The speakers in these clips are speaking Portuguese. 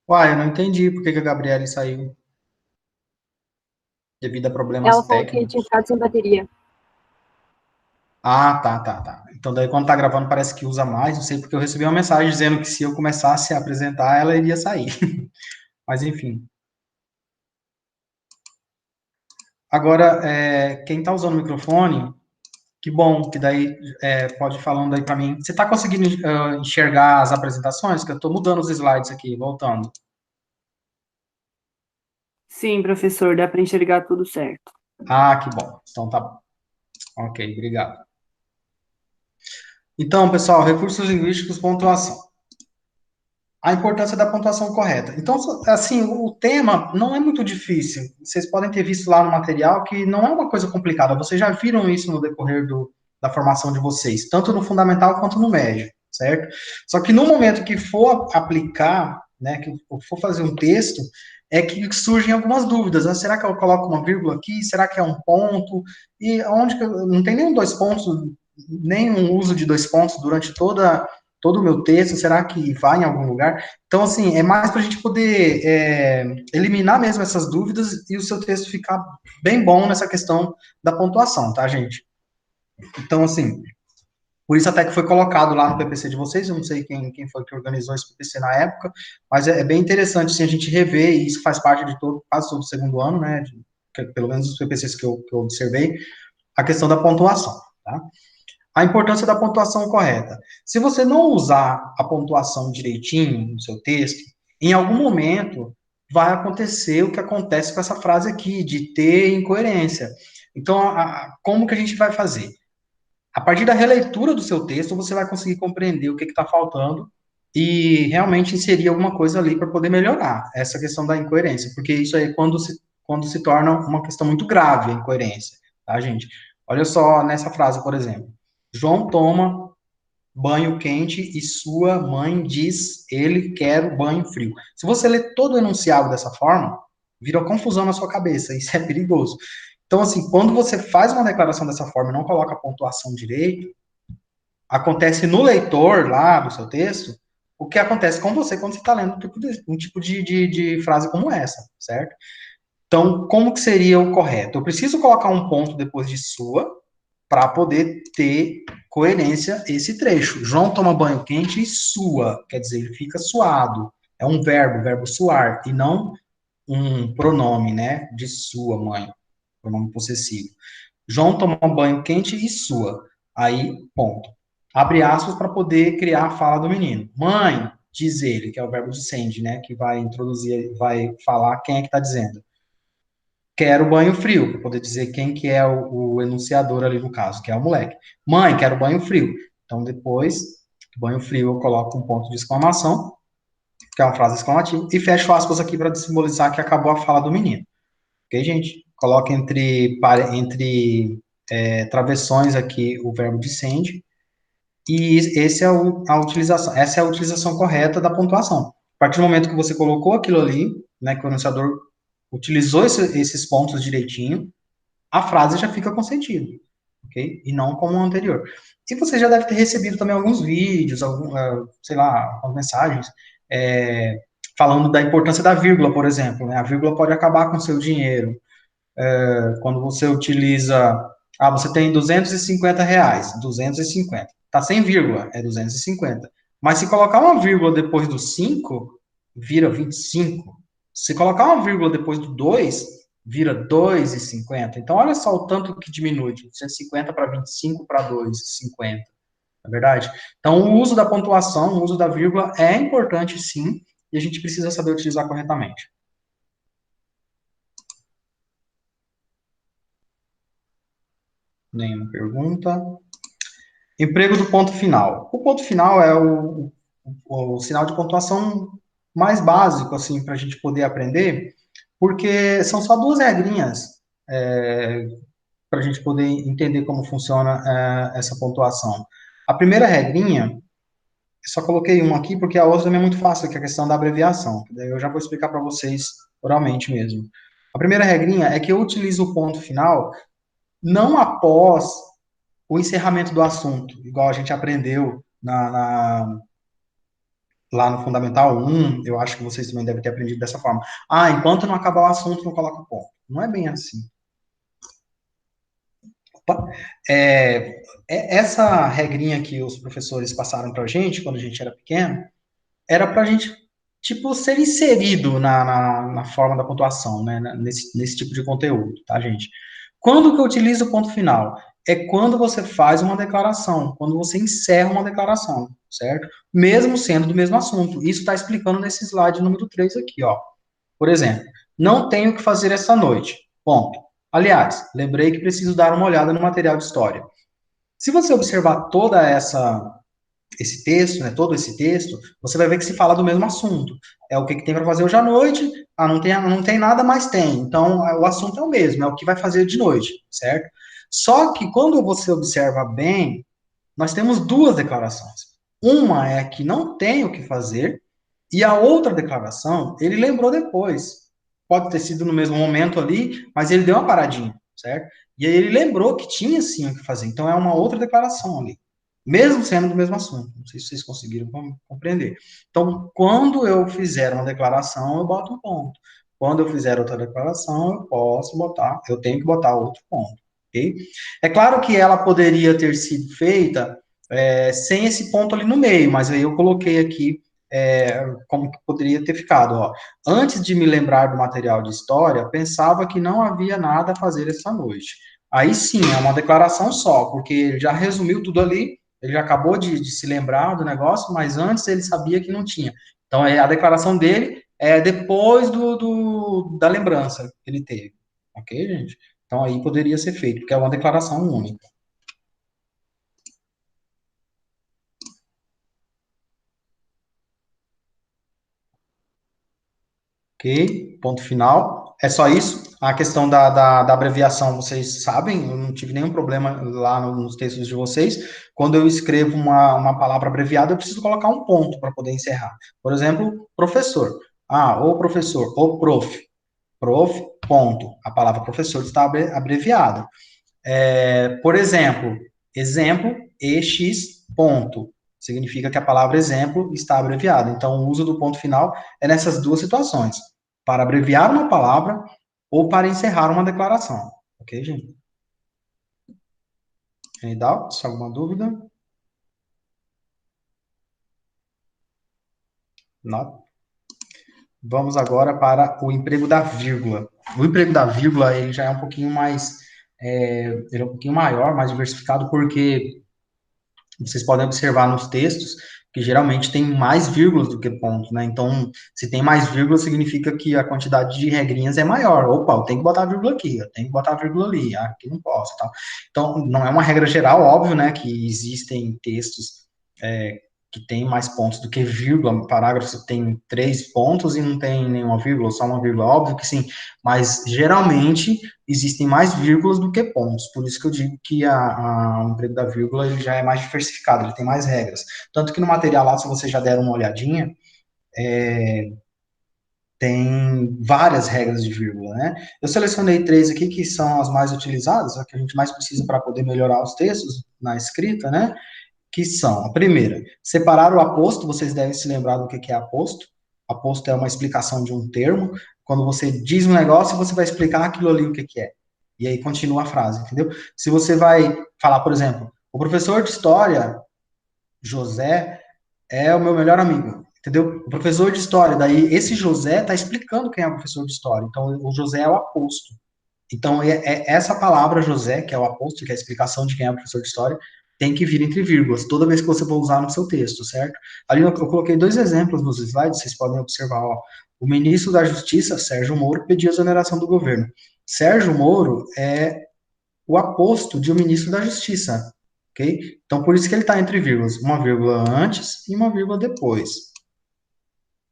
Uai, eu não entendi por que que a Gabriele saiu devido a Ela problemas falou que tinha técnicos. ficado sem bateria. Ah, tá, tá, tá. Então daí quando tá gravando parece que usa mais, não sei, porque eu recebi uma mensagem dizendo que se eu começasse a apresentar, ela iria sair. Mas enfim. Agora, quem tá usando o microfone, que bom, que daí pode ir falando aí para mim. Você tá conseguindo enxergar as apresentações? Que eu tô mudando os slides aqui, voltando. Sim, professor, dá para enxergar tudo certo. Ah, que bom. Então tá bom. Ok, obrigado. Então, pessoal, recursos linguísticos, pontuação. A importância da pontuação correta. Então, assim, o tema não é muito difícil. Vocês podem ter visto lá no material que não é uma coisa complicada. Vocês já viram isso no decorrer da formação de vocês, tanto no fundamental quanto no médio, certo? Só que no momento que for aplicar, né, que for fazer um texto, é que surgem algumas dúvidas. Ah, será que eu coloco uma vírgula aqui? Será que é um ponto? E onde que não tem nenhum dois pontos, nenhum uso de dois pontos durante todo o meu texto, será que vai em algum lugar? Então, assim, é mais para a gente poder eliminar mesmo essas dúvidas e o seu texto ficar bem bom nessa questão da pontuação, tá, gente? Então, assim, por isso até que foi colocado lá no PPC de vocês, eu não sei quem foi que organizou esse PPC na época, mas é bem interessante, assim, a gente rever, e isso faz parte de quase todo o segundo ano, né, pelo menos os PPCs que eu observei, a questão da pontuação, tá? A importância da pontuação correta. Se você não usar a pontuação direitinho no seu texto, em algum momento vai acontecer o que acontece com essa frase aqui, de ter incoerência. Então, como que a gente vai fazer? A partir da releitura do seu texto, você vai conseguir compreender o que está faltando e realmente inserir alguma coisa ali para poder melhorar essa questão da incoerência, porque isso aí é quando se torna uma questão muito grave, a incoerência, tá, gente? Olha só nessa frase, por exemplo. João toma banho quente e sua mãe diz ele quer o banho frio. Se você ler todo o enunciado dessa forma, vira confusão na sua cabeça, isso é perigoso. Então, assim, quando você faz uma declaração dessa forma e não coloca a pontuação direito, acontece no leitor lá do seu texto o que acontece com você quando você está lendo um tipo de frase como essa, certo? Então, como que seria o correto? Eu preciso colocar um ponto depois de sua para poder ter coerência esse trecho. João toma banho quente e sua, quer dizer, ele fica suado. É um verbo, verbo suar, e não um pronome, né, de sua mãe, pronome possessivo. João toma banho quente e sua. Aí, ponto. Abre aspas para poder criar a fala do menino. Mãe, diz ele, que é o verbo de sende, né, que vai introduzir, vai falar quem é que está dizendo. Quero banho frio, para poder dizer quem que é o enunciador ali no caso, que é o moleque. Mãe, quero banho frio. Então, depois, banho frio, eu coloco um ponto de exclamação, que é uma frase exclamativa, e fecho aspas aqui para simbolizar que acabou a fala do menino. Ok, gente? Coloca entre travessões aqui o verbo descende, e essa é a utilização correta da pontuação. A partir do momento que você colocou aquilo ali, né, que o enunciador utilizou esses pontos direitinho, a frase já fica com sentido, ok? E não como o anterior. E você já deve ter recebido também alguns vídeos, sei lá, algumas mensagens, é, falando da importância da vírgula, por exemplo, né? A vírgula pode acabar com o seu dinheiro. Quando você utiliza, você tem R$ 250, 250. Tá sem vírgula, é 250. Mas se colocar uma vírgula depois do 5, vira 25. Se colocar uma vírgula depois do 2, vira 2,50. Então, olha só o tanto que diminui, de 150 para 25 para 2,50. É verdade? Então, o uso da pontuação, o uso da vírgula é importante sim, e a gente precisa saber utilizar corretamente. Nenhuma pergunta. Emprego do ponto final. O ponto final é o sinal de pontuação mais básico, assim, para a gente poder aprender, porque são só duas regrinhas para a gente poder entender como funciona essa pontuação. A primeira regrinha, eu só coloquei uma aqui porque a outra também é muito fácil, que é a questão da abreviação. Daí eu já vou explicar para vocês oralmente mesmo. A primeira regrinha é que eu utilizo o ponto final não após o encerramento do assunto, igual a gente aprendeu lá no Fundamental 1, eu acho que vocês também devem ter aprendido dessa forma. Ah, enquanto não acabar o assunto, não coloca ponto. Não é bem assim. Opa. Essa regrinha que os professores passaram para a gente, quando a gente era pequeno, era para a gente, tipo, ser inserido na forma da pontuação, né? Nesse tipo de conteúdo, tá, gente? Quando que eu utilizo o ponto final? É quando você faz uma declaração, quando você encerra uma declaração, certo? Mesmo sendo do mesmo assunto. Isso está explicando nesse slide número 3 aqui, ó. Por exemplo, não tenho o que fazer esta noite. Ponto. Aliás, lembrei que preciso dar uma olhada no material de história. Se você observar toda esse texto, né, todo esse texto, você vai ver que se fala do mesmo assunto. É o que tem para fazer hoje à noite. Ah, não tem nada, mas tem. Então, o assunto é o mesmo, é o que vai fazer de noite, certo? Só que quando você observa bem, nós temos duas declarações. Uma é que não tem o que fazer, e a outra declaração, ele lembrou depois. Pode ter sido no mesmo momento ali, mas ele deu uma paradinha, certo? E aí ele lembrou que tinha sim o que fazer. Então é uma outra declaração ali, mesmo sendo do mesmo assunto. Não sei se vocês conseguiram compreender. Então, quando eu fizer uma declaração, eu boto um ponto. Quando eu fizer outra declaração, eu tenho que botar outro ponto, ok? É claro que ela poderia ter sido feita sem esse ponto ali no meio, mas aí eu coloquei aqui como que poderia ter ficado, ó. Antes de me lembrar do material de história, pensava que não havia nada a fazer essa noite. Aí sim, é uma declaração só, porque ele já resumiu tudo ali, ele já acabou de se lembrar do negócio, mas antes ele sabia que não tinha. Então, a declaração dele é depois da lembrança que ele teve. Ok, gente? Então, aí poderia ser feito, porque é uma declaração única. Ok, ponto final. É só isso. A questão da abreviação, vocês sabem, eu não tive nenhum problema lá nos textos de vocês. Quando eu escrevo uma palavra abreviada, eu preciso colocar um ponto para poder encerrar. Por exemplo, professor. Ah, ou professor, ou prof. Prof, ponto. A palavra professor está abreviada. Por exemplo, EX, ponto. Significa que a palavra exemplo está abreviada. Então, o uso do ponto final é nessas duas situações: para abreviar uma palavra ou para encerrar uma declaração. Ok, gente? Any doubts? Alguma dúvida? Não? Vamos agora para o emprego da vírgula. O emprego da vírgula, ele já é um pouquinho mais, ele é um pouquinho maior, mais diversificado, porque vocês podem observar nos textos que geralmente tem mais vírgulas do que pontos, né? Então, se tem mais vírgulas, significa que a quantidade de regrinhas é maior. Opa, eu tenho que botar vírgula aqui, eu tenho que botar vírgula ali, aqui não posso, tal. Então, não é uma regra geral, óbvio, né, que existem textos que tem mais pontos do que vírgula, parágrafo tem 3 pontos e não tem nenhuma vírgula, só uma vírgula, óbvio que sim, mas geralmente existem mais vírgulas do que pontos, por isso que eu digo que o emprego da vírgula ele já é mais diversificado, ele tem mais regras. Tanto que no material lá, se vocês já deram uma olhadinha, tem várias regras de vírgula, né? Eu selecionei 3 aqui que são as mais utilizadas, a que a gente mais precisa para poder melhorar os textos na escrita, né? Que são, a primeira, separar o aposto, vocês devem se lembrar do que é aposto. Aposto é uma explicação de um termo. Quando você diz um negócio, você vai explicar aquilo ali o que é. E aí continua a frase, entendeu? Se você vai falar, por exemplo, o professor de história, José, é o meu melhor amigo, entendeu? O professor de história, daí esse José está explicando quem é o professor de história. Então, o José é o aposto. Então, essa palavra José, que é o aposto, que é a explicação de quem é o professor de história, tem que vir entre vírgulas, toda vez que você for usar no seu texto, certo? Ali eu coloquei 2 exemplos nos slides, vocês podem observar, ó. O ministro da Justiça, Sérgio Moro, pediu a exoneração do governo. Sérgio Moro é o aposto de um ministro da Justiça, ok? Então, por isso que ele está entre vírgulas, uma vírgula antes e uma vírgula depois.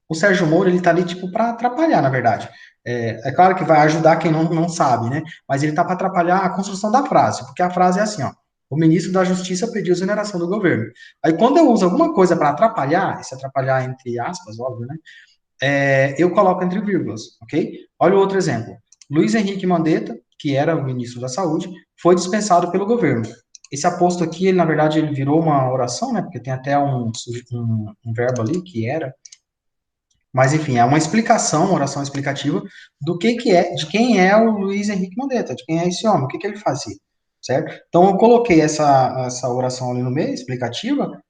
O Sérgio Moro, ele tá ali, tipo, para atrapalhar, na verdade. É claro que vai ajudar quem não sabe, né? Mas ele tá para atrapalhar a construção da frase, porque a frase é assim, ó. O ministro da Justiça pediu exoneração do governo. Aí, quando eu uso alguma coisa para atrapalhar, esse atrapalhar entre aspas, óbvio, né? Eu coloco entre vírgulas, ok? Olha o outro exemplo. Luiz Henrique Mandetta, que era o ministro da Saúde, foi dispensado pelo governo. Esse aposto aqui, ele, na verdade, ele virou uma oração, né? Porque tem até um verbo ali que era. Mas, enfim, é uma explicação, uma oração explicativa do que é, de quem é o Luiz Henrique Mandetta, de quem é esse homem, o que ele fazia, certo? Então, eu coloquei essa oração ali no meio, explicativa,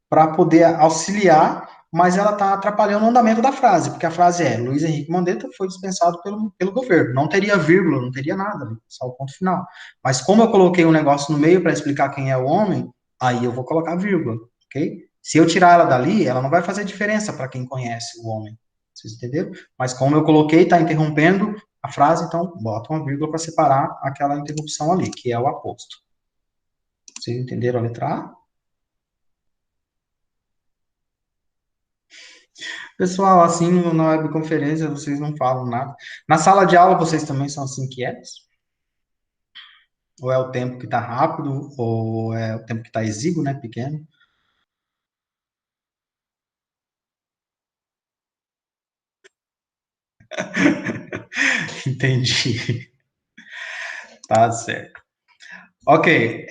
para poder auxiliar, mas ela está atrapalhando o andamento da frase, porque a frase é: Luiz Henrique Mandetta foi dispensado pelo governo. Não teria vírgula, não teria nada, só o ponto final. Mas como eu coloquei um negócio no meio para explicar quem é o homem, aí eu vou colocar vírgula, ok? Se eu tirar ela dali, ela não vai fazer diferença para quem conhece o homem. Vocês entenderam? Mas como eu coloquei, está interrompendo a frase, então bota uma vírgula para separar aquela interrupção ali, que é o aposto. Vocês entenderam a letra A? Pessoal, assim, na webconferência vocês não falam nada. Na sala de aula vocês também são assim quietos? Ou é o tempo que está rápido, ou é o tempo que está exíguo, né, pequeno? Entendi. Tá certo. Ok.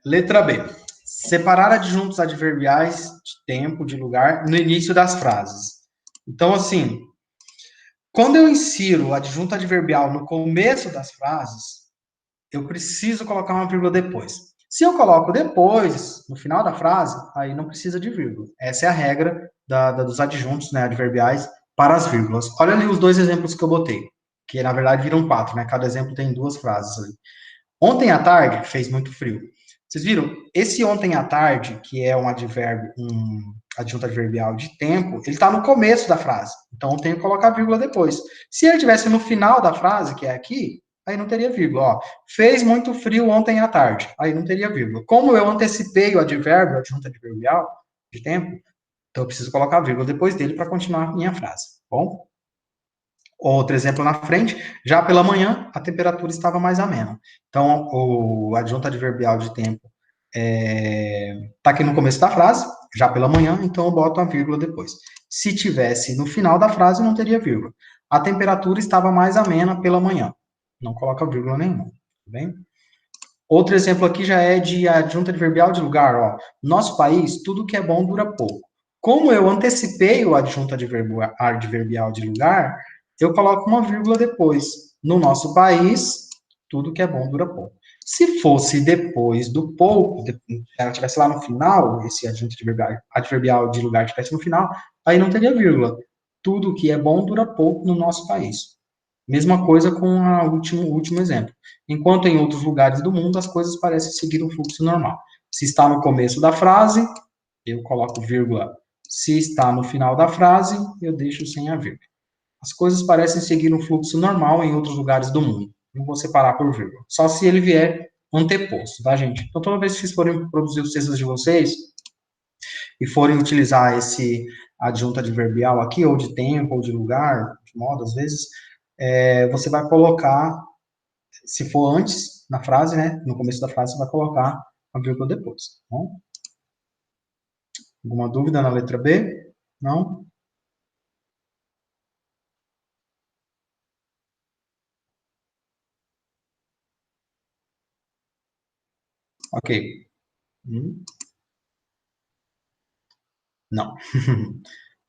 Letra B. Separar adjuntos adverbiais de tempo, de lugar, no início das frases. Então, assim, quando eu insiro o adjunto adverbial no começo das frases, eu preciso colocar uma vírgula depois. Se eu coloco depois, no final da frase, aí não precisa de vírgula. Essa é a regra dos adjuntos, né, adverbiais para as vírgulas. Olha ali os dois exemplos que eu botei, que na verdade viram quatro, né? Cada exemplo tem duas frases ali. Ontem à tarde fez muito frio. Vocês viram? Esse ontem à tarde, que é um advérbio, um adjunto adverbial de tempo, ele está no começo da frase. Então eu tenho que colocar vírgula depois. Se ele tivesse no final da frase, que é aqui, aí não teria vírgula. Ó, fez muito frio ontem à tarde. Aí não teria vírgula. Como eu antecipei o advérbio, o adjunto adverbial de tempo, então eu preciso colocar vírgula depois dele para continuar a minha frase. Bom? Outro exemplo na frente, já pela manhã a temperatura estava mais amena. Então, o adjunto adverbial de tempo está aqui no começo da frase, já pela manhã, então eu boto a vírgula depois. Se tivesse no final da frase, não teria vírgula. A temperatura estava mais amena pela manhã. Não coloca vírgula nenhuma, tá bem? Outro exemplo aqui já é de adjunto adverbial de lugar, ó. Nosso país, tudo que é bom dura pouco. Como eu antecipei o adjunto adverbial de lugar, eu coloco uma vírgula depois. No nosso país, tudo que é bom dura pouco. Se fosse depois do pouco, se ela estivesse lá no final, esse adjunto adverbial de lugar estivesse no final, aí não teria vírgula. Tudo que é bom dura pouco no nosso país. Mesma coisa com o último exemplo. Enquanto em outros lugares do mundo as coisas parecem seguir um fluxo normal. Se está no começo da frase, eu coloco vírgula. Se está no final da frase, eu deixo sem a vírgula. As coisas parecem seguir um fluxo normal em outros lugares do mundo. Não vou separar por vírgula. Só se ele vier anteposto, tá, gente? Então, toda vez que vocês forem produzir os textos de vocês e forem utilizar esse adjunto adverbial aqui, ou de tempo, ou de lugar, de modo, às vezes, você vai colocar, se for antes na frase, né, no começo da frase, você vai colocar a vírgula depois, tá bom? Alguma dúvida na letra B? Não? Ok. Hum, Não.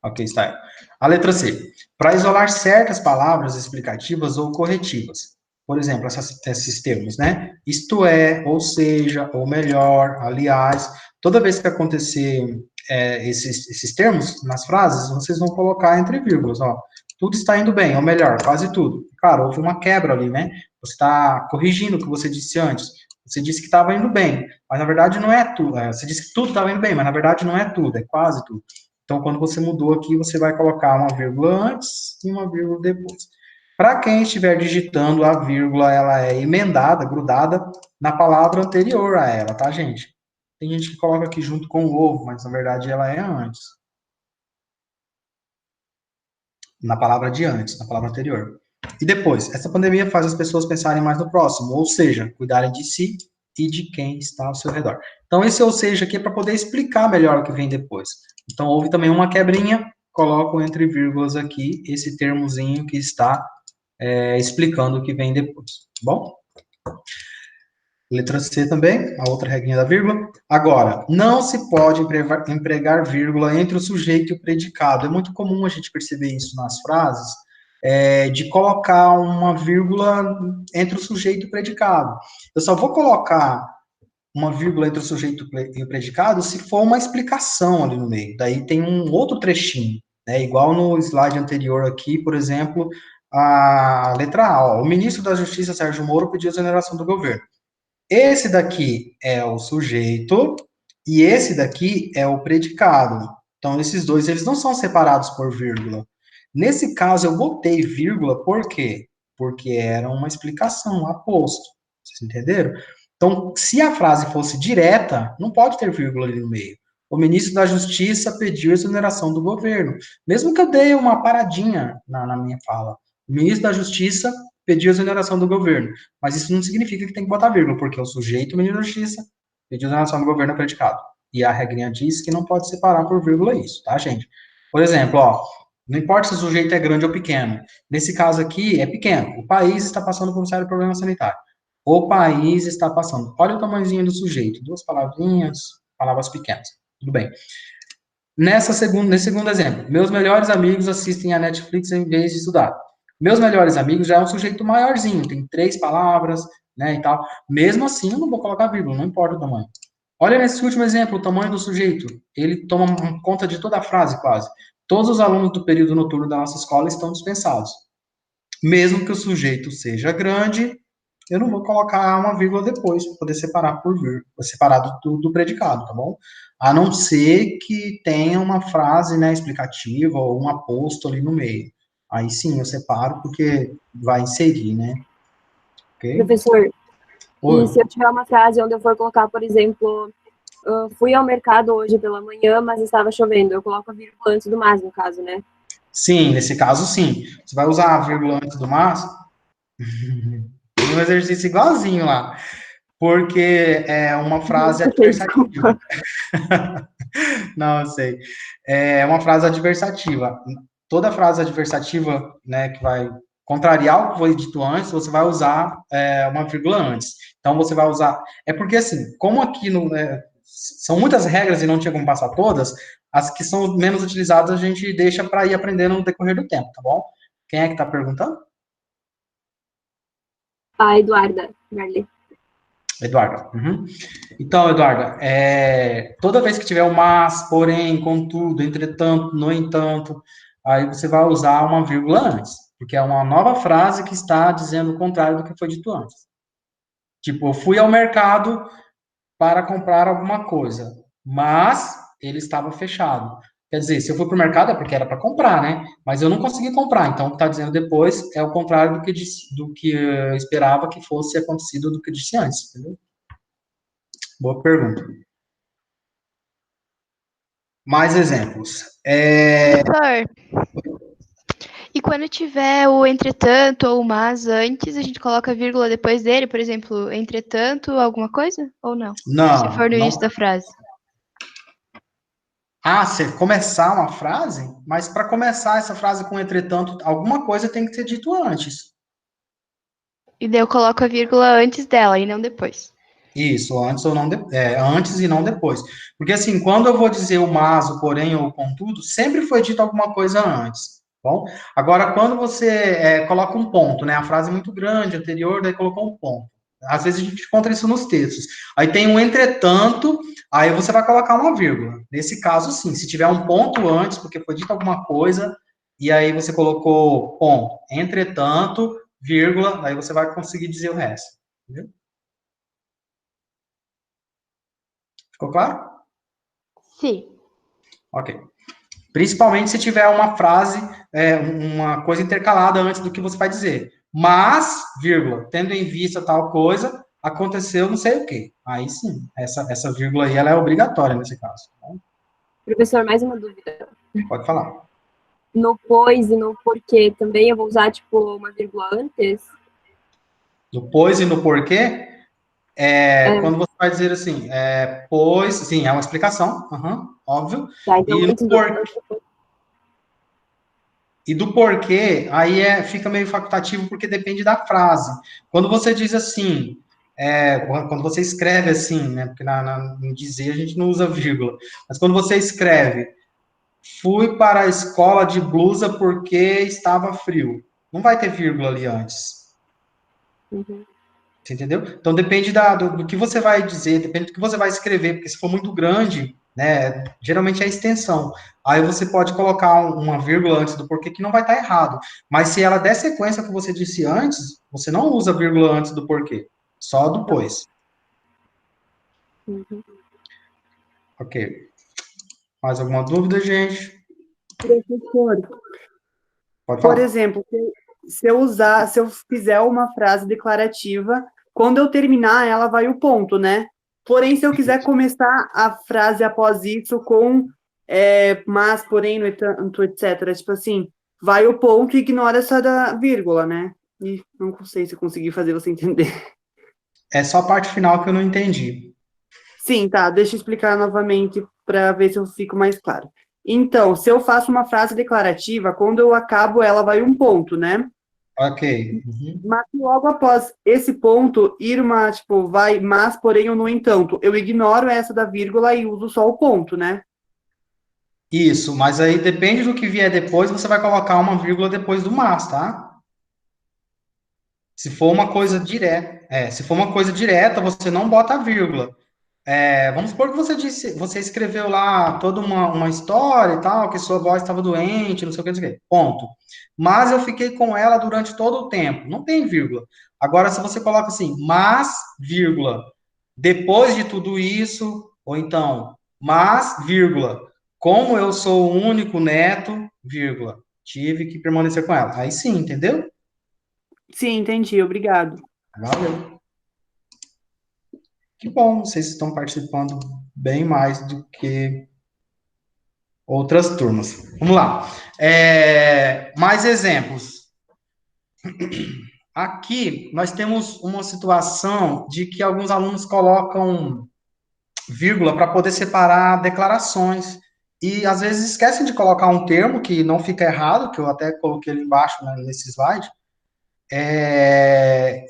Ok, está. A letra C. Para isolar certas palavras explicativas ou corretivas. Por exemplo, esses termos, né? Isto é, ou seja, ou melhor, aliás. Toda vez que acontecer esses termos nas frases, vocês vão colocar entre vírgulas, ó. Tudo está indo bem, ou melhor, quase tudo. Claro, houve uma quebra ali, né? Você está corrigindo o que você disse antes. Você disse que estava indo bem, mas na verdade não é tudo. Você disse que tudo estava indo bem, mas na verdade não é tudo, é quase tudo. Então, quando você mudou aqui, você vai colocar uma vírgula antes e uma vírgula depois. Para quem estiver digitando, a vírgula ela é emendada, grudada na palavra anterior a ela, tá, gente? Tem gente que coloca aqui junto com o ovo, mas na verdade ela é antes. Na palavra de antes, na palavra anterior. E depois, essa pandemia faz as pessoas pensarem mais no próximo, ou seja, cuidarem de si e de quem está ao seu redor. Então, esse ou seja aqui é para poder explicar melhor o que vem depois. Então, houve também uma quebrinha, coloco entre vírgulas aqui esse termozinho que está explicando o que vem depois. Tá bom? Letra C também, a outra regrinha da vírgula. Agora, não se pode empregar vírgula entre o sujeito e o predicado. É muito comum a gente perceber isso nas frases, de colocar uma vírgula entre o sujeito e o predicado. Eu só vou colocar uma vírgula entre o sujeito e o predicado se for uma explicação ali no meio. Daí tem um outro trechinho, né? Igual no slide anterior aqui, por exemplo, a letra A. Ó, o ministro da Justiça, Sérgio Moro, pediu a exoneração do governo. Esse daqui é o sujeito e esse daqui é o predicado. Então, esses dois, eles não são separados por vírgula. Nesse caso, eu botei vírgula, por quê? Porque era uma explicação, um aposto. Vocês entenderam? Então, se a frase fosse direta, não pode ter vírgula ali no meio. O ministro da Justiça pediu a exoneração do governo. Mesmo que eu dei uma paradinha na minha fala. O ministro da Justiça pediu a exoneração do governo. Mas isso não significa que tem que botar vírgula, porque o sujeito, o ministro da Justiça, pediu a exoneração do governo é predicado. E a regrinha diz que não pode separar por vírgula isso, tá, gente? Por exemplo, ó, não importa se o sujeito é grande ou pequeno. Nesse caso aqui, é pequeno. O país está passando por um sério problema sanitário. O país está passando. Olha o tamanhozinho do sujeito. Duas palavrinhas, palavras pequenas. Tudo bem. Nesse segundo exemplo, meus melhores amigos assistem a Netflix em vez de estudar. Meus melhores amigos já é um sujeito maiorzinho, tem 3 palavras, né, e tal. Mesmo assim, eu não vou colocar vírgula, não importa o tamanho. Olha nesse último exemplo, o tamanho do sujeito. Ele toma conta de toda a frase, quase. Todos os alunos do período noturno da nossa escola estão dispensados. Mesmo que o sujeito seja grande, eu não vou colocar uma vírgula depois, para poder separar por vírgula, separado do predicado, tá bom? A não ser que tenha uma frase, né, explicativa ou um aposto ali no meio. Aí sim, eu separo porque vai inserir, né? Ok? Professor, Oi. e se eu tiver uma frase onde eu for colocar, por exemplo, fui ao mercado hoje pela manhã, mas estava chovendo, eu coloco a vírgula antes do mas, no caso, né? Sim, nesse caso, sim. Você vai usar a vírgula antes do mas? Tem um exercício igualzinho lá. Porque é uma frase adversativa. Não, eu sei. É uma frase adversativa. Toda frase adversativa, né, que vai contrariar o que foi dito antes, você vai usar uma vírgula antes. Então, você vai usar... É porque, assim, como aqui são muitas regras e não tinha como passar todas, as que são menos utilizadas a gente deixa para ir aprendendo no decorrer do tempo, tá bom? Quem é que está perguntando? A Eduarda, Marli. Eduarda. Uhum. Então, Eduarda, toda vez que tiver o mas, porém, contudo, entretanto, no entanto, aí você vai usar uma vírgula antes, porque é uma nova frase que está dizendo o contrário do que foi dito antes. Tipo, eu fui ao mercado para comprar alguma coisa, mas ele estava fechado. Quer dizer, se eu fui para o mercado é porque era para comprar, né? Mas eu não consegui comprar. Então, o que está dizendo depois é o contrário do que eu esperava que fosse acontecido do que eu disse antes, entendeu? Boa pergunta. Mais exemplos. Professor, e quando tiver o entretanto ou o mas antes, a gente coloca vírgula depois dele, por exemplo, entretanto, alguma coisa? Ou não? Se for no Não. início da frase. Ah, você começar uma frase? Mas para começar essa frase com entretanto, alguma coisa tem que ser dito antes. E daí eu coloco a vírgula antes dela e não depois. Isso, antes ou não antes e não depois. Porque assim, quando eu vou dizer o mas, o porém ou o contudo, sempre foi dito alguma coisa antes. Bom, agora quando você coloca um ponto, né? A frase é muito grande, anterior, daí colocou um ponto. Às vezes a gente encontra isso nos textos. Aí tem um entretanto, aí você vai colocar uma vírgula. Nesse caso, sim, se tiver um ponto antes, porque foi dito alguma coisa, e aí você colocou ponto, entretanto, vírgula, aí você vai conseguir dizer o resto. Entendeu? Ficou claro? Sim. Ok. Principalmente se tiver uma frase, uma coisa intercalada antes do que você vai dizer. Mas, vírgula, tendo em vista tal coisa, aconteceu não sei o quê. Aí sim, essa vírgula aí ela é obrigatória nesse caso. Tá? Professor, mais uma dúvida. Pode falar. No pois e no porquê também eu vou usar, tipo, uma vírgula antes? No pois e no porquê, quando você vai dizer assim, pois, sim, é uma explicação, óbvio. Tá, então E no antes porquê. E do porquê, aí fica meio facultativo porque depende da frase. Quando você diz assim, quando você escreve assim, né? Porque no dizer a gente não usa vírgula. Mas quando você escreve, fui para a escola de blusa porque estava frio. Não vai ter vírgula ali antes. Uhum. Você entendeu? Então depende do que você vai dizer, depende do que você vai escrever, porque se for muito grande, né, geralmente é a extensão. Aí você pode colocar uma vírgula antes do porquê que não vai estar errado. Mas se ela der sequência que você disse antes, você não usa vírgula antes do porquê, só depois. Uhum. Ok. Mais alguma dúvida, gente? Professor, Pode por falar. exemplo, se eu fizer uma frase declarativa, quando eu terminar, ela vai o ponto, né? Porém, se eu quiser começar a frase após isso com mas, porém, no entanto, etc., tipo assim, vai o ponto e ignora essa da vírgula, né? E não sei se eu consegui fazer você entender. É só a parte final que eu não entendi. Sim, tá, deixa eu explicar novamente para ver se eu fico mais claro. Então, se eu faço uma frase declarativa, quando eu acabo, ela vai um ponto, né? Ok. Uhum. Mas logo após esse ponto, ir uma, tipo, vai, mas, porém, ou no entanto, eu ignoro essa da vírgula e uso só o ponto, né? Isso, mas aí depende do que vier depois, você vai colocar uma vírgula depois do mas, tá? Se for uma coisa direta, se for uma coisa direta, você não bota a vírgula. Vamos supor que você escreveu lá toda uma história e tal, que sua voz estava doente, não sei o que, não sei o que. Ponto. Mas eu fiquei com ela durante todo o tempo. Não tem vírgula. Agora, se você coloca assim, mas, vírgula, depois de tudo isso, ou então, mas, vírgula, como eu sou o único neto, vírgula, tive que permanecer com ela. Aí sim, entendeu? Sim, entendi, obrigado. Valeu. Que bom, vocês estão participando bem mais do que outras turmas. Vamos lá. Mais exemplos. Aqui nós temos uma situação de que alguns alunos colocam vírgula para poder separar declarações. E às vezes esquecem de colocar um termo que não fica errado, que eu até coloquei ali embaixo, né, nesse slide.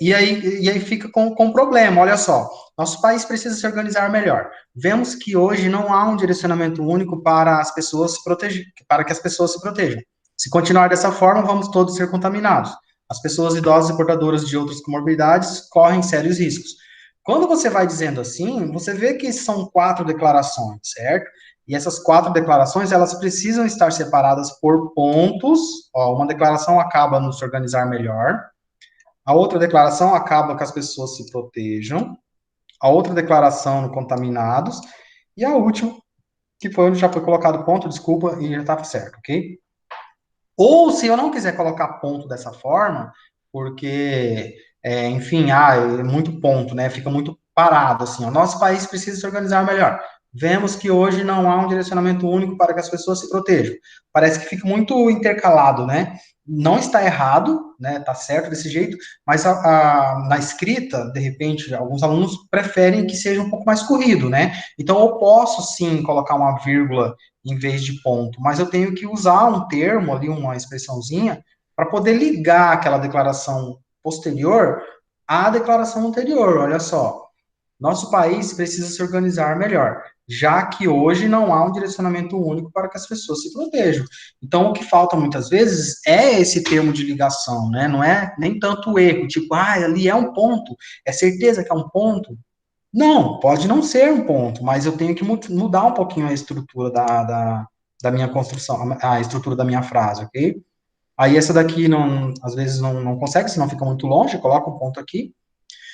E aí fica com problema. Olha só, nosso país precisa se organizar melhor. Vemos que hoje não há um direcionamento único para as pessoas se proteger, para que as pessoas se protejam. Se continuar dessa forma, vamos todos ser contaminados. As pessoas idosas e portadoras de outras comorbidades correm sérios riscos. Quando você vai dizendo assim, você vê que são 4 declarações, certo? E essas 4 declarações, elas precisam estar separadas por pontos. Ó, uma declaração acaba no se organizar melhor. A outra declaração acaba que as pessoas se protejam. A outra declaração no contaminados. E a última, que foi onde já foi colocado ponto, desculpa, e já estava certo, ok? Ou se eu não quiser colocar ponto dessa forma, porque, enfim, é muito ponto, né? Fica muito parado, assim. O nosso país precisa se organizar melhor. Vemos que hoje não há um direcionamento único para que as pessoas se protejam. Parece que fica muito intercalado, né? Não está errado, né? Está certo desse jeito, mas na escrita, de repente, alguns alunos preferem que seja um pouco mais corrido, né? Então, eu posso sim colocar uma vírgula em vez de ponto, mas eu tenho que usar um termo ali, uma expressãozinha, para poder ligar aquela declaração posterior à declaração anterior. Olha só, nosso país precisa se organizar melhor, já que hoje não há um direcionamento único para que as pessoas se protejam. Então, o que falta muitas vezes é esse termo de ligação, né? Não é nem tanto o erro, tipo, ali é um ponto, é certeza que é um ponto. Não, pode não ser um ponto, mas eu tenho que mudar um pouquinho a estrutura da minha construção, a estrutura da minha frase, ok? Aí essa daqui, às vezes, não consegue, senão fica muito longe, coloca um ponto aqui.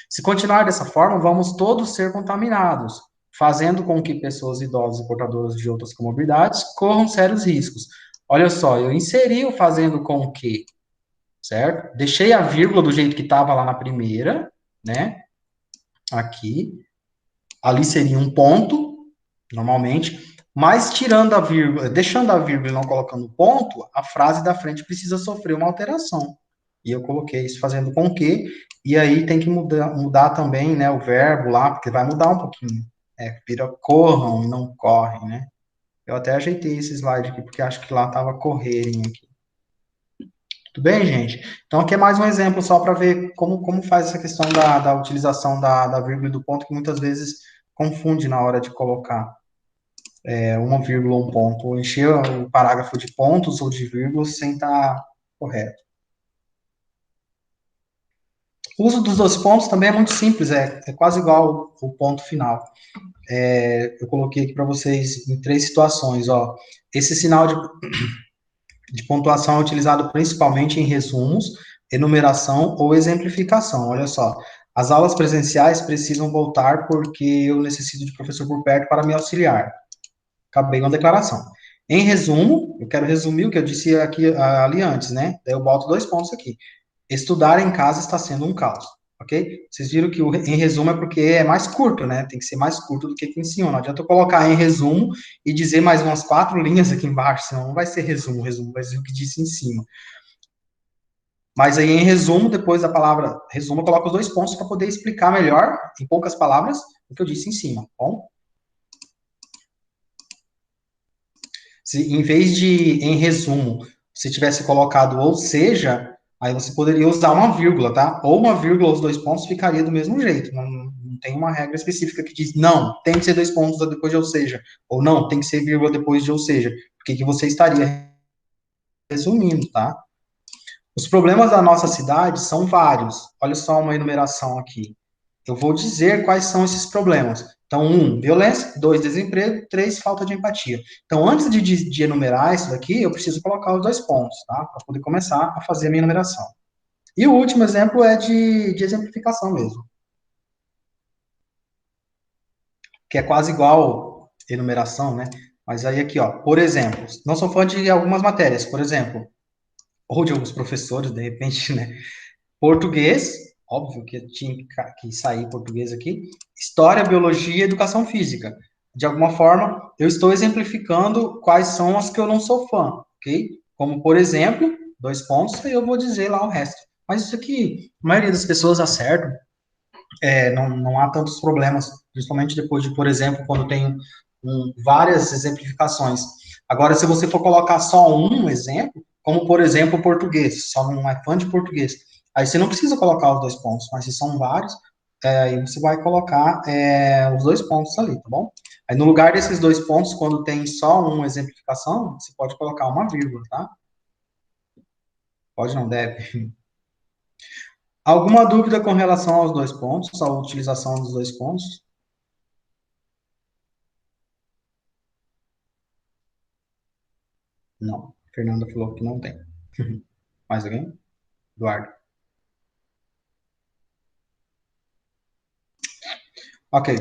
Se continuar dessa forma, vamos todos ser contaminados, fazendo com que pessoas idosas e portadoras de outras comorbidades corram sérios riscos. Olha só, eu inseri o fazendo com que, certo? Deixei a vírgula do jeito que estava lá na primeira, né? Aqui. Ali seria um ponto, normalmente, mas tirando a vírgula, deixando a vírgula e não colocando ponto, a frase da frente precisa sofrer uma alteração. E eu coloquei isso fazendo com que, e aí tem que mudar também, né, o verbo lá, porque vai mudar um pouquinho. Vira corram e não correm, né? Eu até ajeitei esse slide aqui, porque acho que lá estava correrem aqui. Tudo bem, gente? Então, aqui é mais um exemplo só para ver como faz essa questão da utilização da vírgula e do ponto, que muitas vezes confunde na hora de colocar uma vírgula ou um ponto, ou encher o parágrafo de pontos ou de vírgulas sem estar correto. O uso dos dois pontos também é muito simples, é quase igual o ponto final. Eu coloquei aqui para vocês em 3 situações, ó. Esse sinal de pontuação é utilizado principalmente em resumos, enumeração ou exemplificação. Olha só, as aulas presenciais precisam voltar porque eu necessito de professor por perto para me auxiliar. Acabei uma declaração. Em resumo, eu quero resumir o que eu disse aqui ali antes, né? Daí eu boto 2 pontos aqui. Estudar em casa está sendo um caos, ok? Vocês viram que em resumo é porque é mais curto, né? Tem que ser mais curto do que aqui em cima. Não adianta eu colocar em resumo e dizer mais umas 4 linhas aqui embaixo, senão não vai ser resumo. Resumo vai ser o que disse em cima. Mas aí em resumo, depois da palavra resumo, eu coloco os 2 pontos para poder explicar melhor, em poucas palavras, o que eu disse em cima, tá bom? Se em vez de em resumo, se tivesse colocado ou seja, aí você poderia usar uma vírgula, tá? Ou uma vírgula, os 2 pontos ficaria do mesmo jeito. Não tem uma regra específica que diz, não, tem que ser 2 pontos depois de ou seja. Ou não, tem que ser vírgula depois de ou seja. Porque que você estaria resumindo, tá? Os problemas da nossa cidade são vários. Olha só uma enumeração aqui. Eu vou dizer quais são esses problemas. Então, 1, violência, 2, desemprego, 3, falta de empatia. Então, antes de enumerar isso daqui, eu preciso colocar os 2 pontos, tá? Para poder começar a fazer a minha enumeração. E o último exemplo é de exemplificação mesmo. Que é quase igual enumeração, né? Mas aí aqui, ó, por exemplo, não sou fã de algumas matérias, por exemplo, ou de alguns professores, de repente, né? Português, óbvio que tinha que sair português aqui, história, biologia e educação física. De alguma forma, eu estou exemplificando quais são as que eu não sou fã, ok? Como, por exemplo, 2 pontos, e eu vou dizer lá o resto. Mas isso aqui, a maioria das pessoas acertam, não há tantos problemas, principalmente depois de, por exemplo, quando tem várias exemplificações. Agora, se você for colocar só um exemplo, como, por exemplo, o português, só não é fã de português, aí você não precisa colocar os 2 pontos, mas se são vários, aí você vai colocar os 2 pontos ali, tá bom? Aí no lugar desses 2 pontos, quando tem só uma exemplificação, você pode colocar uma vírgula, tá? Pode, não deve. Alguma dúvida com relação aos 2 pontos, à utilização dos 2 pontos? Não. Fernanda falou que não tem. Mais alguém? Eduardo. Ok.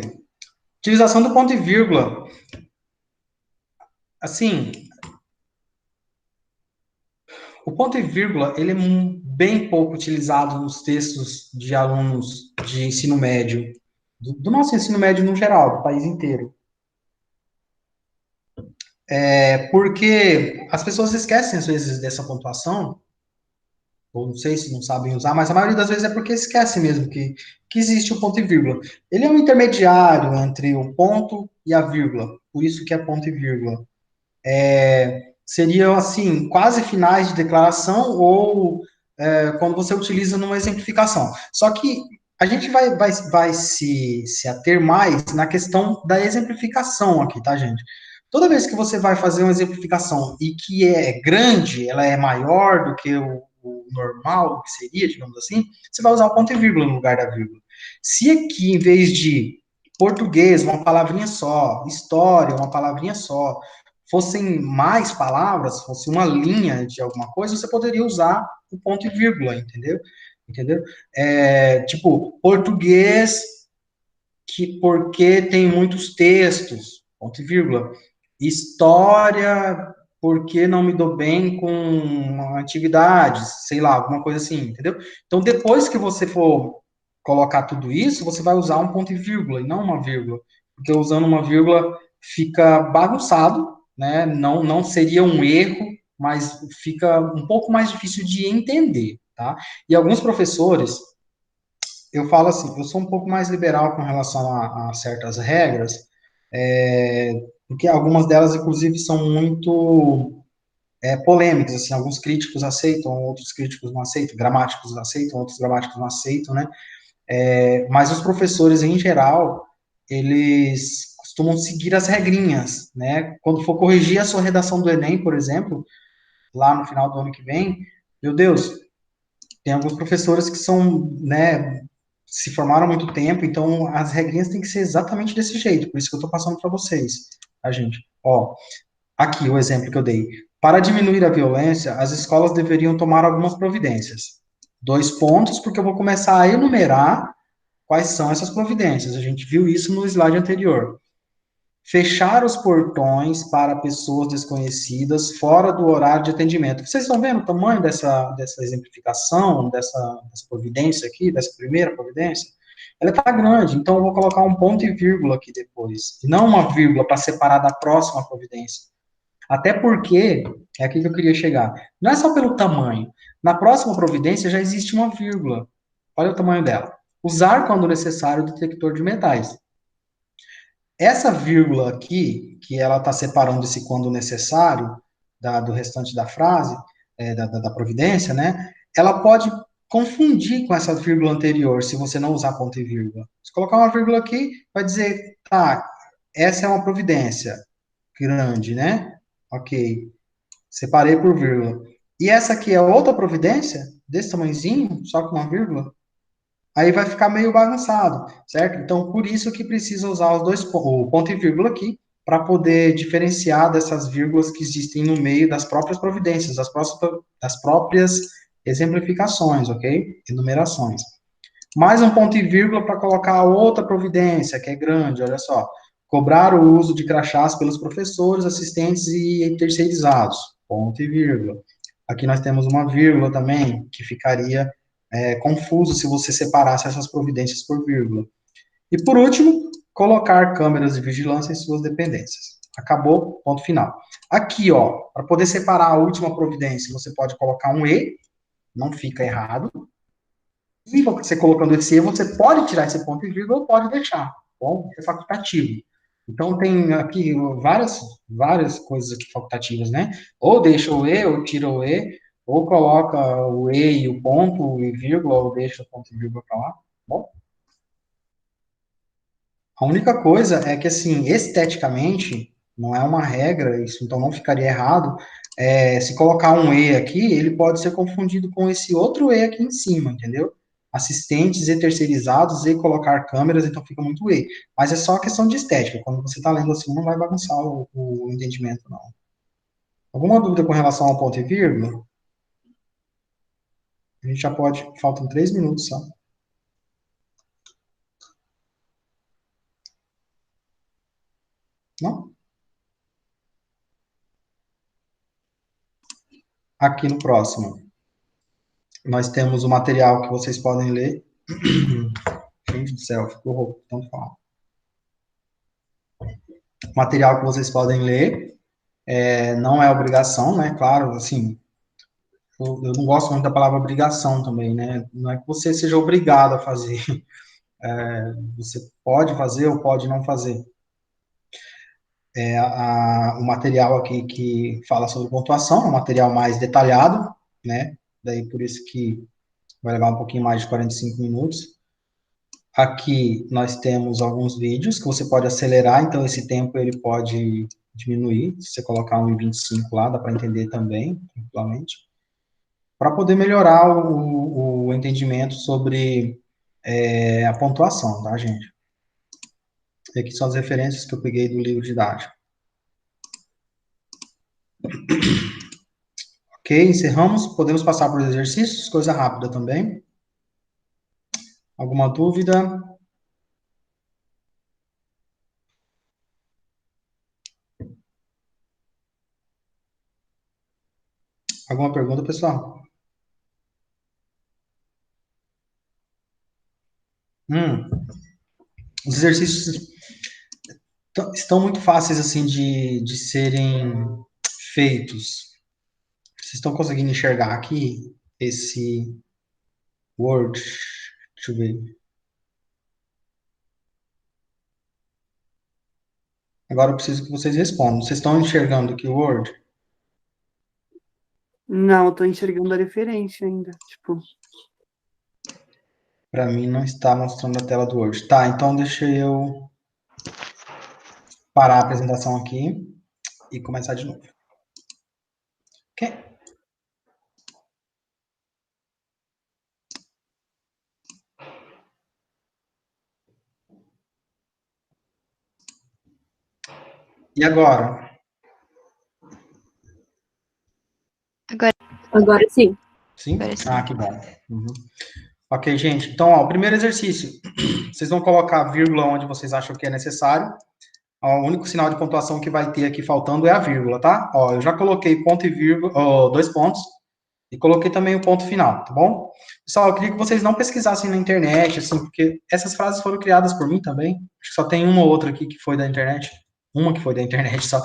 Utilização do ponto e vírgula. Assim, o ponto e vírgula, ele é bem pouco utilizado nos textos de alunos de ensino médio, do nosso ensino médio no geral, do país inteiro. Porque as pessoas esquecem, às vezes, dessa pontuação, ou não sei se não sabem usar, mas a maioria das vezes é porque esquece mesmo que existe o ponto e vírgula. Ele é um intermediário entre o ponto e a vírgula, por isso que é ponto e vírgula. Seriam, assim, quase finais de declaração ou quando você utiliza numa exemplificação. Só que a gente vai se ater mais na questão da exemplificação aqui, tá, gente? Toda vez que você vai fazer uma exemplificação e que é grande, ela é maior do que o normal, o que seria, digamos assim, você vai usar o ponto e vírgula no lugar da vírgula. Se aqui, em vez de português, uma palavrinha só, história, uma palavrinha só, fossem mais palavras, fosse uma linha de alguma coisa, você poderia usar o ponto e vírgula, entendeu? Tipo, português, porque tem muitos textos, ponto e vírgula. História, porque não me dou bem com atividades, sei lá, alguma coisa assim, entendeu? Então, depois que você for colocar tudo isso, você vai usar um ponto e vírgula, e não uma vírgula. Porque usando uma vírgula fica bagunçado, né? Não seria um erro, mas fica um pouco mais difícil de entender, tá? E alguns professores, eu falo assim, eu sou um pouco mais liberal com relação a certas regras, porque algumas delas, inclusive, são muito polêmicas, assim, alguns críticos aceitam, outros críticos não aceitam, gramáticos aceitam, outros gramáticos não aceitam, né? Mas os professores, em geral, eles costumam seguir as regrinhas, né? Quando for corrigir a sua redação do Enem, por exemplo, lá no final do ano que vem, meu Deus, tem alguns professores que são, né, se formaram há muito tempo, então as regrinhas têm que ser exatamente desse jeito, por isso que eu estou passando para vocês, a gente. Ó, aqui o exemplo que eu dei. Para diminuir a violência, as escolas deveriam tomar algumas providências. 2 pontos, porque eu vou começar a enumerar quais são essas providências. A gente viu isso no slide anterior. Fechar os portões para pessoas desconhecidas fora do horário de atendimento. Vocês estão vendo o tamanho dessa exemplificação, dessa providência aqui, dessa primeira providência? Ela está grande, então eu vou colocar um ponto e vírgula aqui depois, não uma vírgula para separar da próxima providência. Até porque, é aqui que eu queria chegar, não é só pelo tamanho. Na próxima providência já existe uma vírgula. Olha o tamanho dela. Usar, quando necessário, o detector de metais. Essa vírgula aqui, que ela está separando esse quando necessário, do restante da frase, da providência, né? Ela pode confundir com essa vírgula anterior, se você não usar ponto e vírgula. Se colocar uma vírgula aqui, vai dizer, tá, essa é uma providência grande, né? Ok. Separei por vírgula. E essa aqui é outra providência, desse tamanhozinho, só com uma vírgula. Aí vai ficar meio bagunçado, certo? Então, por isso que precisa usar o ponto e vírgula aqui, para poder diferenciar dessas vírgulas que existem no meio das próprias providências, das próprias exemplificações, ok? Enumerações. Mais um ponto e vírgula para colocar outra providência, que é grande, olha só. Cobrar o uso de crachás pelos professores, assistentes e terceirizados. Ponto e vírgula. Aqui nós temos uma vírgula também, que ficaria confuso se você separasse essas providências por vírgula. E por último, colocar câmeras de vigilância em suas dependências. Acabou, ponto final. Aqui, ó, para poder separar a última providência, você pode colocar um E, não fica errado. E você colocando esse E, você pode tirar esse ponto e vírgula ou pode deixar. Bom, é facultativo. Então, tem aqui várias coisas aqui facultativas, né? Ou deixa o E, ou tira o E, ou coloca o E e o ponto e vírgula, ou deixa o ponto e vírgula para lá. Bom, a única coisa é que, assim, esteticamente, não é uma regra, isso então não ficaria errado. Se colocar um E aqui, ele pode ser confundido com esse outro E aqui em cima, entendeu? Assistentes e terceirizados e colocar câmeras, então fica muito E. Mas é só questão de estética. Quando você está lendo assim, não vai bagunçar o entendimento, não. Alguma dúvida com relação ao ponto e vírgula? A gente já pode. Faltam 3 minutos só. Não? Aqui no próximo, nós temos o material que vocês podem ler. Gente do céu, ficou rouco, tanto falar. Material que vocês podem ler, não é obrigação, né? Claro, assim, eu não gosto muito da palavra obrigação também, né? Não é que você seja obrigado a fazer. Você pode fazer ou pode não fazer. O material aqui que fala sobre pontuação é um material mais detalhado, né? Daí por isso que vai levar um pouquinho mais de 45 minutos. Aqui nós temos alguns vídeos que você pode acelerar, então esse tempo ele pode diminuir. Se você colocar 1,25 lá, dá para entender também, tranquilamente. Para poder melhorar o entendimento sobre a pontuação, tá, gente? E aqui são as referências que eu peguei do livro didático. Ok, encerramos. Podemos passar para os exercícios, coisa rápida também. Alguma dúvida? Alguma pergunta, pessoal? Os exercícios estão muito fáceis, assim, de serem feitos. Vocês estão conseguindo enxergar aqui esse Word? Deixa eu ver. Agora eu preciso que vocês respondam. Vocês estão enxergando aqui o Word? Não, eu tô enxergando a referência ainda. Tipo, Para mim não está mostrando a tela do Word. Tá, então deixa eu parar a apresentação aqui e começar de novo. Ok? E agora? Agora sim. Sim? Agora sim. Ah, que bom. Uhum. Ok, gente. Então, ó, o primeiro exercício. Vocês vão colocar vírgula onde vocês acham que é necessário. Ó, o único sinal de pontuação que vai ter aqui faltando é a vírgula, tá? Ó, eu já coloquei ponto e vírgula, ó, 2 pontos, e coloquei também o ponto final, tá bom? Pessoal, eu queria que vocês não pesquisassem na internet, assim, porque essas frases foram criadas por mim também. Acho que só tem uma ou outra aqui que foi da internet. Uma que foi da internet só.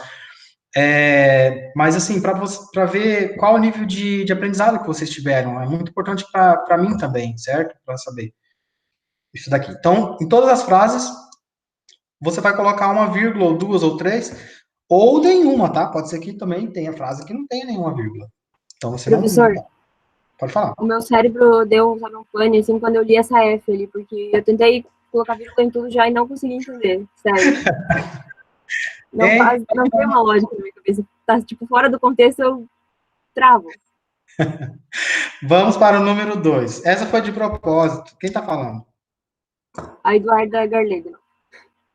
Mas, assim, para ver qual o nível de aprendizado que vocês tiveram, é muito importante para mim também, certo? Para saber isso daqui. Então, em todas as frases, você vai colocar uma vírgula, ou duas, ou três, ou nenhuma, tá? Pode ser que também tenha frase que não tenha nenhuma vírgula. Então, você não Professor, pode falar. o meu cérebro deu um pane, assim, quando eu li essa F ali, porque eu tentei colocar vírgula em tudo já e não consegui entender, sério. Não tem uma lógica na minha cabeça. Tá, tipo, fora do contexto, eu travo. Vamos para o número 2. Essa foi de propósito. Quem tá falando? A Eduarda Garlego.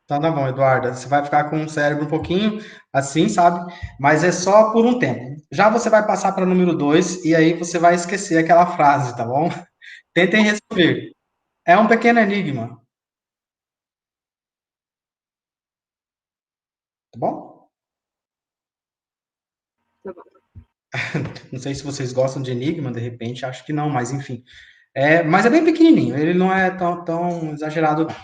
Então tá bom, Eduarda. Você vai ficar com o cérebro um pouquinho assim, sabe? Mas é só por um tempo. Já você vai passar para o número 2 e aí você vai esquecer aquela frase, tá bom? Tentem resolver. É um pequeno enigma. Tá bom? Tá bom. Não sei se vocês gostam de enigma, de repente, acho que não, mas enfim. Mas é bem pequenininho, ele não é tão exagerado, não.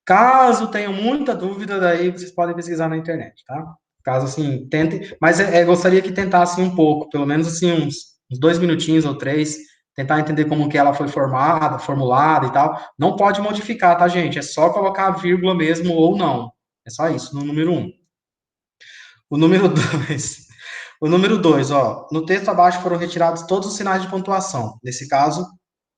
Caso tenham muita dúvida, daí vocês podem pesquisar na internet, tá? Caso, assim, tentem, mas gostaria que tentassem um pouco, pelo menos, assim, uns 2 minutinhos ou 3, tentar entender como que ela foi formulada e tal. Não pode modificar, tá, gente? É só colocar a vírgula mesmo ou não. É só isso, no número 1. O número 2. O número 2, ó. No texto abaixo foram retirados todos os sinais de pontuação. Nesse caso,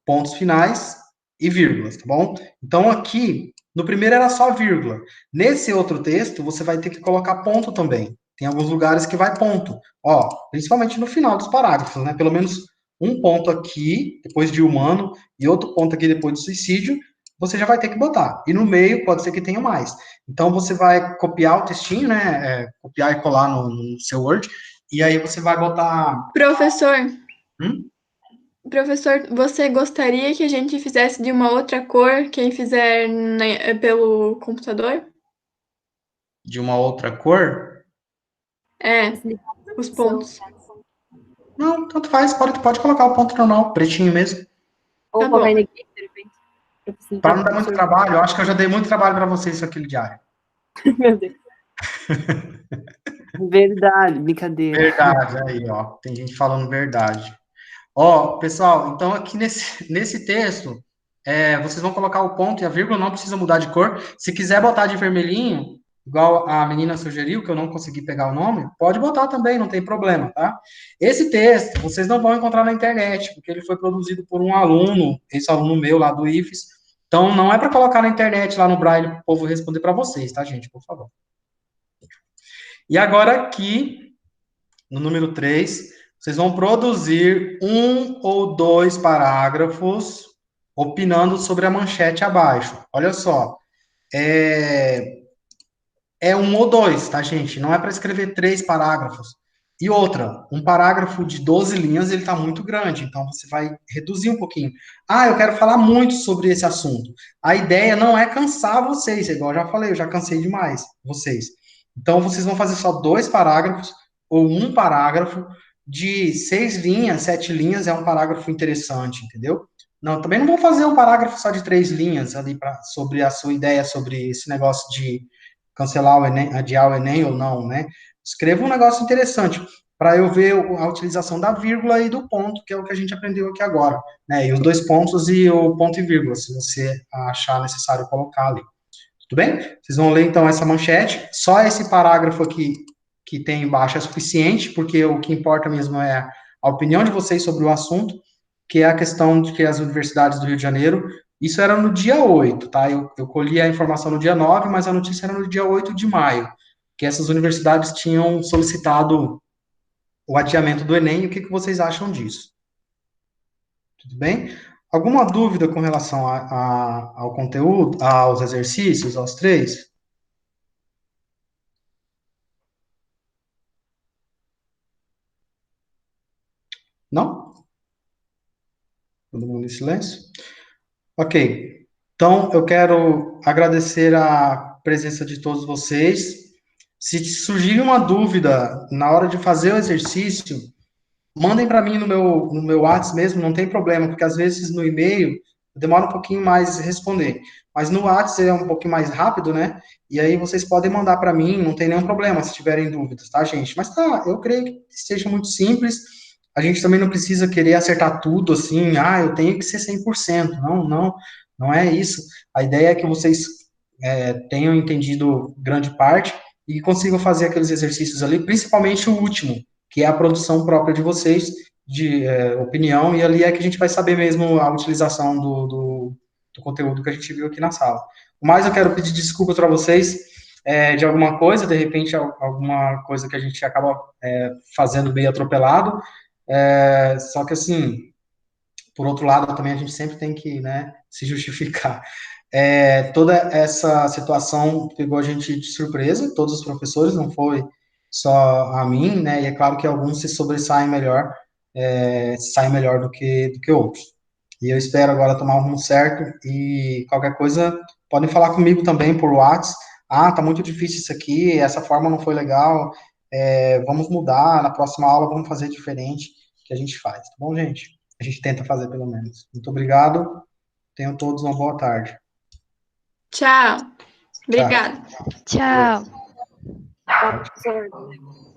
pontos finais e vírgulas, tá bom? Então, aqui, no primeiro era só vírgula. Nesse outro texto, você vai ter que colocar ponto também. Tem alguns lugares que vai ponto. Ó, principalmente no final dos parágrafos, né? Pelo menos um ponto aqui, depois de humano, e outro ponto aqui depois de suicídio, você já vai ter que botar. E no meio, pode ser que tenha mais. Então, você vai copiar o textinho, né? Copiar e colar no seu Word, e aí você vai botar... Professor, Hum? professor, você gostaria que a gente fizesse de uma outra cor, quem fizer pelo computador? De uma outra cor? Os pontos. Não, tanto faz, pode colocar o ponto normal, pretinho mesmo. Ou Tá colocar bom. em equipe, de repente. Para não dar muito trabalho, eu acho que eu já dei muito trabalho para vocês aquele diário. Meu Deus. verdade, brincadeira. Verdade, aí, ó. Tem gente falando verdade. Ó, pessoal, então aqui nesse texto, vocês vão colocar o ponto e a vírgula, não precisa mudar de cor. Se quiser botar de vermelhinho, igual a menina sugeriu, que eu não consegui pegar o nome, pode botar também, não tem problema, tá? Esse texto vocês não vão encontrar na internet, porque ele foi produzido por um aluno, esse aluno meu lá do IFES. Então, não é para colocar na internet, lá no Braille, para o povo responder para vocês, tá, gente? Por favor. E agora aqui, no número 3, vocês vão produzir 1 ou 2 parágrafos opinando sobre a manchete abaixo. Olha só, é 1 ou 2, tá, gente? Não é para escrever 3 parágrafos. E outra, um parágrafo de 12 linhas, ele está muito grande, então você vai reduzir um pouquinho. Ah, eu quero falar muito sobre esse assunto. A ideia não é cansar vocês, igual eu já falei, eu já cansei demais vocês. Então, vocês vão fazer só 2 parágrafos, ou um parágrafo, de 6 linhas, 7 linhas, é um parágrafo interessante, entendeu? Não, também não vou fazer um parágrafo só de 3 linhas ali sobre a sua ideia, sobre esse negócio de cancelar o Enem, adiar o Enem ou não, né? Escreva um negócio interessante para eu ver a utilização da vírgula e do ponto, que é o que a gente aprendeu aqui agora, né? E os 2 pontos e o ponto e vírgula, se você achar necessário colocar ali. Tudo bem? Vocês vão ler, então, essa manchete. Só esse parágrafo aqui que tem embaixo é suficiente, porque o que importa mesmo é a opinião de vocês sobre o assunto, que é a questão de que as universidades do Rio de Janeiro, isso era no dia 8, tá? Eu colhi a informação no dia 9, mas a notícia era no dia 8 de maio, que essas universidades tinham solicitado o adiamento do Enem. O que vocês acham disso? Tudo bem? Alguma dúvida com relação ao conteúdo, aos exercícios, aos 3? Não? Todo mundo em silêncio? Ok. Então, eu quero agradecer a presença de todos vocês. Se surgir uma dúvida na hora de fazer o exercício, mandem para mim no meu WhatsApp mesmo, não tem problema, porque às vezes no e-mail demora um pouquinho mais responder. Mas no WhatsApp é um pouquinho mais rápido, né? E aí vocês podem mandar para mim, não tem nenhum problema se tiverem dúvidas, tá, gente? Mas tá, eu creio que seja muito simples. A gente também não precisa querer acertar tudo assim, eu tenho que ser 100%. Não é isso. A ideia é que vocês tenham entendido grande parte e consigam fazer aqueles exercícios ali, principalmente o último, que é a produção própria de vocês, de opinião, e ali é que a gente vai saber mesmo a utilização do conteúdo que a gente viu aqui na sala. Mas eu quero pedir desculpas para vocês de alguma coisa, de repente alguma coisa que a gente acaba fazendo meio atropelado, só que assim, por outro lado, também a gente sempre tem que, né, se justificar. Toda essa situação pegou a gente de surpresa, todos os professores, não foi só a mim, né, e é claro que alguns se sobressaem melhor, saem melhor do que outros. E eu espero agora tomar o rumo certo, e qualquer coisa, podem falar comigo também por WhatsApp. Tá muito difícil isso aqui, essa forma não foi legal, vamos mudar, na próxima aula vamos fazer diferente, que a gente faz, tá bom, gente? A gente tenta fazer, pelo menos. Muito obrigado, tenham todos uma boa tarde. Tchau. Obrigada. Tchau. Tá, professor.